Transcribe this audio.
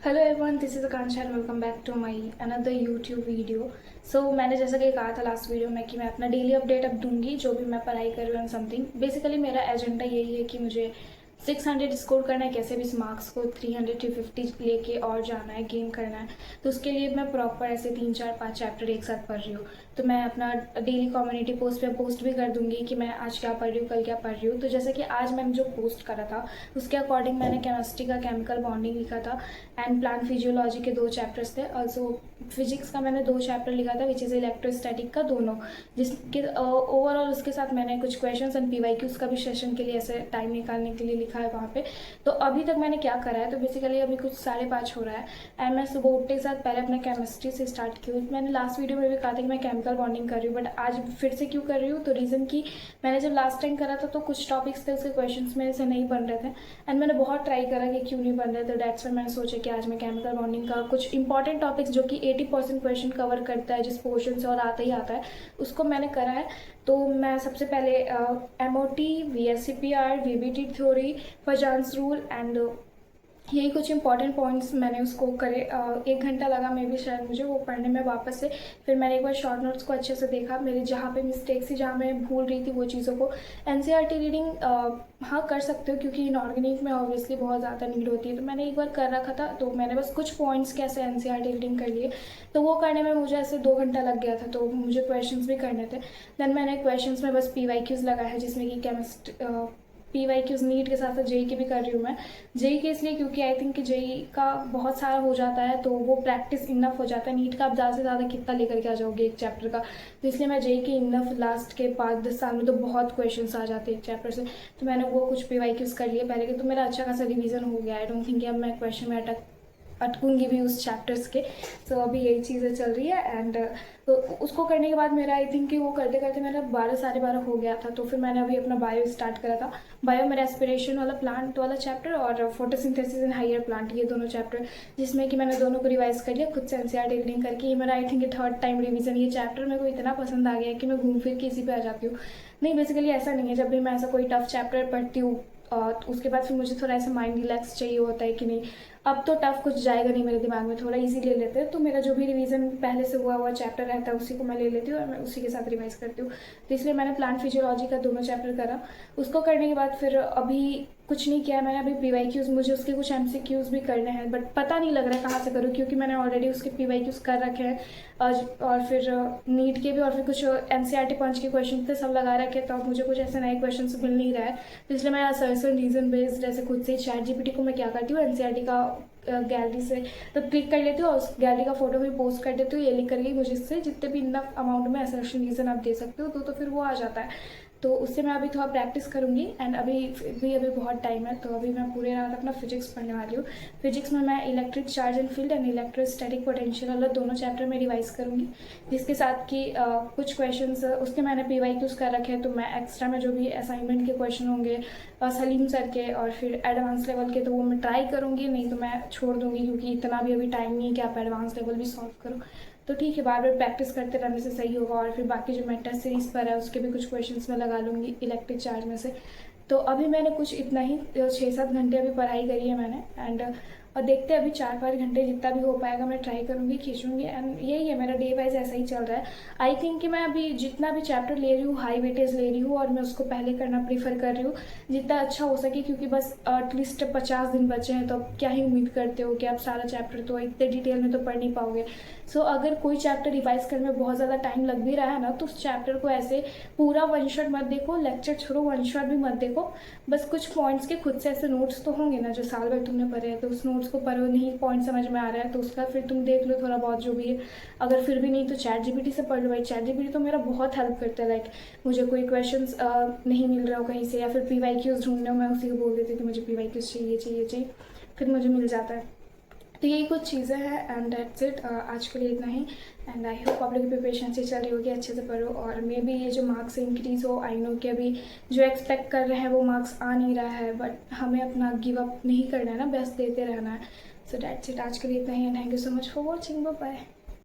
Hello everyone, this is Akanksha and welcome back to my another YouTube video. So मैंने जैसा कि कहा था लास्ट वीडियो में कि मैं अपना डेली अपडेट अब दूंगी, जो भी मैं पढ़ाई कर रही हूँ समथिंग। बेसिकली मेरा एजेंडा यही है कि मुझे 600 स्कोर करना है, कैसे भी इस मार्क्स को 300 to 50 लेके और जाना है, गेन करना है। तो उसके लिए मैं प्रॉपर ऐसे 3 4 5 चैप्टर एक साथ पढ़ रही हूँ। तो मैं अपना डेली कम्युनिटी पोस्ट पे पोस्ट भी कर दूंगी कि मैं आज क्या पढ़ रही हूँ, कल क्या पढ़ रही हूँ। तो जैसे कि आज मैंने जो पोस्ट करा था उसके अकॉर्डिंग मैंने केमिस्ट्री का केमिकल बॉन्डिंग लिखा था एंड प्लांट फिजियोलॉजी के 2 चैप्टर्स थे। ऑल्सो फिजिक्स का मैंने 2 चैप्टर लिखा था, विच इज़ इलेक्ट्रोस्टैटिक का दोनों, जिसके ओवरऑल उसके साथ मैंने कुछ क्वेश्चंस एंड पीवाईक्यूज का भी सेशन के लिए ऐसे टाइम निकालने के लिए लिखा है वहाँ पे। तो अभी तक मैंने क्या करा है, तो बेसिकली अभी कुछ 5:30 हो रहा है एंड मैं सुबह उठते के साथ पहले अपने केमिस्ट्री से स्टार्ट की हूँ। मैंने लास्ट वीडियो में भी कहा था कि मैं केमिकल बॉन्डिंग कर रही हूँ, बट आज फिर से क्यों कर रही हूँ, तो रीज़न कि मैंने जब लास्ट टाइम करा था तो कुछ टॉपिक्स थे उसके क्वेश्चन मेरे से नहीं बन रहे थे एंड मैंने बहुत ट्राई करा कि क्यों नहीं बन रहे। तो डेट्स में मैंने सोचा कि आज मैं केमिकल बॉन्डिंग का कुछ इंपॉर्टेंट टॉपिक्स जो कि 80% क्वेश्चन कवर करता है, जिस पोर्शन से और आता ही आता है, उसको मैंने करा है। तो मैं सबसे पहले MOT, VSCPR, VBT theory, फजान्स rule and यही कुछ इंपॉर्टेंट पॉइंट्स मैंने उसको करे। 1 घंटा लगा मे भी शायद मुझे वो पढ़ने में वापस से। फिर मैंने एक बार शॉर्ट नोट्स को अच्छे से देखा, मेरे जहाँ पे मिस्टेक्स थी, जहाँ मैं भूल रही थी वो चीज़ों को। NCERT रीडिंग हाँ कर सकते हो, क्योंकि इनऑर्गेनिक में ऑब्वियसली बहुत ज़्यादा नीड होती है। तो मैंने एक बार कर रखा था, तो मैंने बस कुछ पॉइंट्स कैसे NCERT रीडिंग कर लिए, तो वो करने में मुझे ऐसे 2 घंटा लग गया था। तो मुझे क्वेश्चंस भी करने थे। देन मैंने क्वेश्चंस में बस PYQs लगाया है, जिसमें कि PYQs नीट के साथ साथ जेई की भी कर रही हूँ मैं। जेई के इसलिए क्योंकि आई थिंक कि जेई का बहुत सारा हो जाता है, तो वो प्रैक्टिस इनफ हो जाता है। नीट का आप ज़्यादा से ज़्यादा कितना लेकर के आ जाओगे एक चैप्टर का, तो इसलिए मैं जेई की इनफ लास्ट के 5-10 साल में तो बहुत क्वेश्चंस आ जाते हैं एक चैप्टर से। तो मैंने वो कुछ PYQs कर लिए पहले के, तो मेरा अच्छा खासा रिवीजन हो गया। आई डोंट थिंक कि अब मैं क्वेश्चन में अटकूंगी भी उस चैप्टर्स के। सो अभी यही चीज़ें चल रही है एंड तो उसको करने के बाद मेरा आई थिंक कि वो करते करते मेरा 12 साढ़े 12 हो गया था। तो फिर मैंने अभी अपना बायो स्टार्ट करा था। बायो में रेस्पिरेशन वाला प्लांट वाला चैप्टर और फोटोसिंथेसिस इन हायर प्लांट, ये दोनों चैप्टर, जिसमें कि मैंने दोनों को रिवाइज कर लिया खुद से NCERT रीडिंग करके। ये मेरा I think 3rd time revision. ये चैप्टर मेरे को इतना पसंद आ गया है कि मैं घूम फिर के इसी पे आ जाती हूँ। नहीं, बेसिकली ऐसा नहीं है, जब भी मैं ऐसा कोई टफ चैप्टर पढ़ती हूँ तो उसके बाद फिर मुझे थोड़ा ऐसा माइंड रिलैक्स चाहिए होता है कि नहीं अब तो टफ कुछ जाएगा नहीं मेरे दिमाग में, थोड़ा इजी ले लेते हैं। तो मेरा जो भी रिवीजन पहले से हुआ चैप्टर रहता है उसी को मैं ले लेती हूँ और मैं उसी के साथ रिवाइज करती हूँ। तो इसलिए मैंने प्लांट फिजियोलॉजी का दोनों चैप्टर करा। उसको करने के बाद फिर अभी कुछ नहीं किया मैंने। अभी PYQs, मुझे उसके कुछ MCQs भी करने हैं, बट पता नहीं लग रहा है कहाँ से करूँ, क्योंकि मैंने ऑलरेडी उसके PYQs कर रखे हैं और फिर नीट के भी, और फिर कुछ NCERT पंच के क्वेश्चन थे सब लगा रखे। तो अब मुझे कुछ ऐसे नए क्वेश्चन मिल नहीं रहा है, तो इसलिए मैं सर्चन रीजन बेस्ड ऐसे खुद से ChatGPT को मैं क्या करती हूँ, NCERT का गैलरी से तो क्लिक कर लेती हूँ और उस गैलरी का फोटो भी पोस्ट कर देती हूँ, ये लिख करके मुझे इससे जितने भी इनफ अमाउंट में असर्शन रीजन आप दे सकते हो तो फिर वो आ जाता है। तो उससे मैं अभी थोड़ा प्रैक्टिस करूँगी एंड अभी बहुत टाइम है। तो अभी मैं पूरे रात अपना फिजिक्स पढ़ने वाली हूँ। फिजिक्स में मैं electric charge and field and electrostatic potential वाला दोनों चैप्टर में रिवाइज करूँगी, जिसके साथ कि कुछ क्वेश्चंस उसके मैंने PYQs कर रखे हैं। तो मैं एक्स्ट्रा में जो भी असाइनमेंट के क्वेश्चन होंगे सलीम सर के और फिर एडवांस लेवल के, तो वो मैं ट्राई करूँगी, नहीं तो मैं छोड़ दूँगी, क्योंकि इतना भी अभी टाइम नहीं है कि आप एडवांस लेवल भी सॉल्व करो। तो ठीक है, बार बार प्रैक्टिस करते रहने से सही होगा। और फिर बाकी जो मैं टेस्ट सीरीज़ पर है उसके भी कुछ क्वेश्चंस मैं लगा लूँगी इलेक्ट्रिक चार्ज में से। तो अभी मैंने कुछ इतना ही 6-7 घंटे अभी पढ़ाई करी है मैंने एंड और देखते हैं अभी 4-5 घंटे जितना भी हो पाएगा मैं ट्राई करूँगी, खींचूँगी एंड यही है मेरा डे वाइज ऐसा ही चल रहा है। आई थिंक कि मैं अभी जितना भी चैप्टर ले रही हूँ हाई वेटेज ले रही हूँ और मैं उसको पहले करना प्रीफर कर रही हूँ जितना अच्छा हो सके, क्योंकि बस एटलीस्ट 50 दिन बचे हैं। तो अब क्या ही उम्मीद करते हो कि आप सारा चैप्टर तो इतने डिटेल में तो पढ़ नहीं पाओगे। सो अगर कोई चैप्टर रिवाइज करने में बहुत ज़्यादा टाइम लग भी रहा है ना, तो उस चैप्टर को ऐसे पूरा वन शॉट मत देखो, लेक्चर छोड़ो, वन शॉट भी मत देखो। बस कुछ पॉइंट्स के खुद से ऐसे नोट्स तो होंगे ना जो साल भर तुमने पढ़े हैं, तो उस नोट्स को पढ़ो, नहीं पॉइंट समझ में आ रहा है तो उसका फिर तुम देख लो थोड़ा बहुत जो भी है। अगर फिर भी नहीं तो ChatGPT से पढ़ लो भाई। ChatGPT तो मेरा बहुत हेल्प करता है। लाइक मुझे कोई क्वेश्चन नहीं मिल रहा हो कहीं से या फिर PYQs ढूंढने हो, मैं उसी को बोल देती हूँ कि मुझे PYQs चाहिए, फिर मुझे मिल जाता है। तो यही कुछ चीज़ें हैं एंड दैट्स इट। आज के लिए इतना ही एंड आई होप आप लोग की प्रिपरेशन से चल रही होगी, अच्छे से पढ़ो और मे बी ये जो मार्क्स इंक्रीज हो। आई नो कि अभी जो एक्सपेक्ट कर रहे हैं वो मार्क्स आ नहीं रहा है, बट हमें अपना गिव अप नहीं करना है ना, बेस्ट देते रहना है। सो दैट्स इट, आज के लिए इतना ही and thank you so much for watching, bye bye.